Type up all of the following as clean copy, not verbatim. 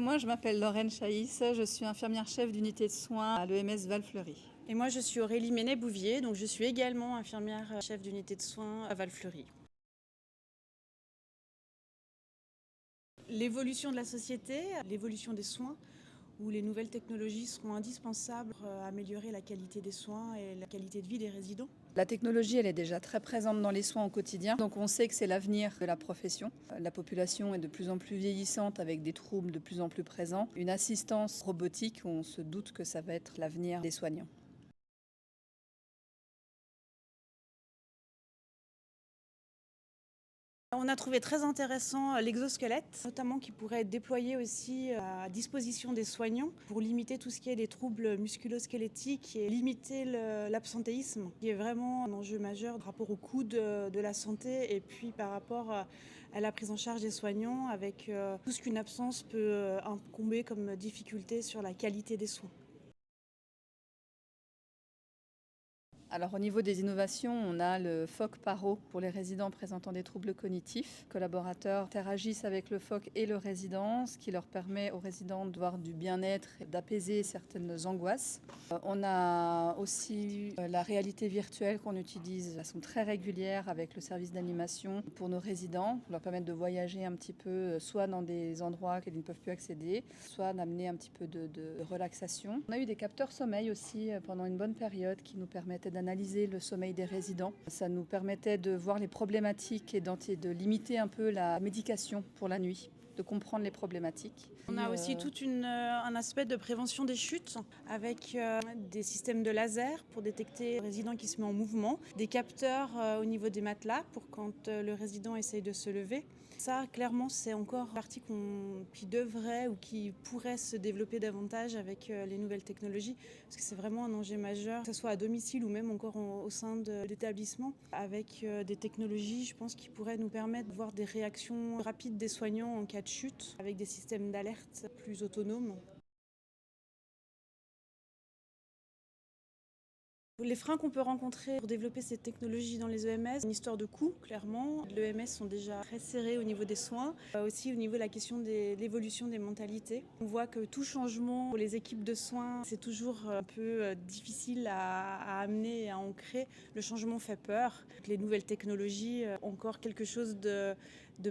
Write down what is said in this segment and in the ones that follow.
Moi, je m'appelle Lorraine Chaïs, je suis infirmière-chef d'unité de soins à l'EMS Val-Fleury. Et moi, je suis Aurélie Ménet-Bouvier, donc je suis également infirmière chef d'unité de soins à Val-Fleury. L'évolution de la société, l'évolution des soins, où les nouvelles technologies seront indispensables pour améliorer la qualité des soins et la qualité de vie des résidents. La technologie, elle est déjà très présente dans les soins au quotidien, donc on sait que c'est l'avenir de la profession. La population est de plus en plus vieillissante avec des troubles de plus en plus présents. Une assistance robotique, on se doute que ça va être l'avenir des soignants. On a trouvé très intéressant l'exosquelette, notamment qui pourrait être déployé aussi à disposition des soignants pour limiter tout ce qui est des troubles musculo-squelettiques et limiter l'absentéisme, qui est vraiment un enjeu majeur par rapport au coût de la santé et puis par rapport à la prise en charge des soignants avec tout ce qu'une absence peut incomber comme difficulté sur la qualité des soins. Alors au niveau des innovations, on a le PHOC Paro pour les résidents présentant des troubles cognitifs. Les collaborateurs interagissent avec le PHOC et le résident, ce qui leur permet aux résidents de voir du bien-être et d'apaiser certaines angoisses. On a aussi la réalité virtuelle qu'on utilise de façon très régulière avec le service d'animation pour nos résidents, pour leur permettre de voyager un petit peu, soit dans des endroits auxquels ils ne peuvent plus accéder, soit d'amener un petit peu de relaxation. On a eu des capteurs sommeil aussi pendant une bonne période qui nous permettaient d'analyser le sommeil des résidents. Ça nous permettait de voir les problématiques et de limiter un peu la médication pour la nuit, de comprendre les problématiques. On a aussi tout un aspect de prévention des chutes avec des systèmes de laser pour détecter le résident qui se met en mouvement, des capteurs au niveau des matelas pour quand le résident essaye de se lever. Ça, clairement, c'est encore une partie qui devrait ou qui pourrait se développer davantage avec les nouvelles technologies, parce que c'est vraiment un enjeu majeur, que ce soit à domicile ou même encore au sein de l'établissement, avec des technologies, je pense, qui pourraient nous permettre de voir des réactions rapides des soignants en cas de chute, avec des systèmes d'alerte plus autonomes. Les freins qu'on peut rencontrer pour développer ces technologies dans les EMS, une histoire de coût, clairement. Les EMS sont déjà très serrés au niveau des soins, aussi au niveau de la question de l'évolution des mentalités. On voit que tout changement pour les équipes de soins, c'est toujours un peu difficile à amener et à ancrer. Le changement fait peur. Les nouvelles technologies, encore quelque chose de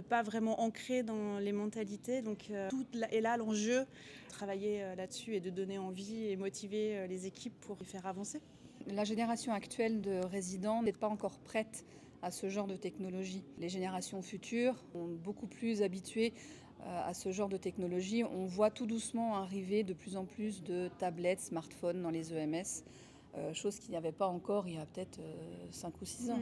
pas vraiment ancré dans les mentalités. Donc tout est là l'enjeu, travailler là-dessus et de donner envie et motiver les équipes pour les faire avancer. La génération actuelle de résidents n'est pas encore prête à ce genre de technologie. Les générations futures sont beaucoup plus habituées à ce genre de technologie. On voit tout doucement arriver de plus en plus de tablettes, smartphones dans les EMS, chose qu'il n'y avait pas encore il y a peut-être 5 ou 6 ans.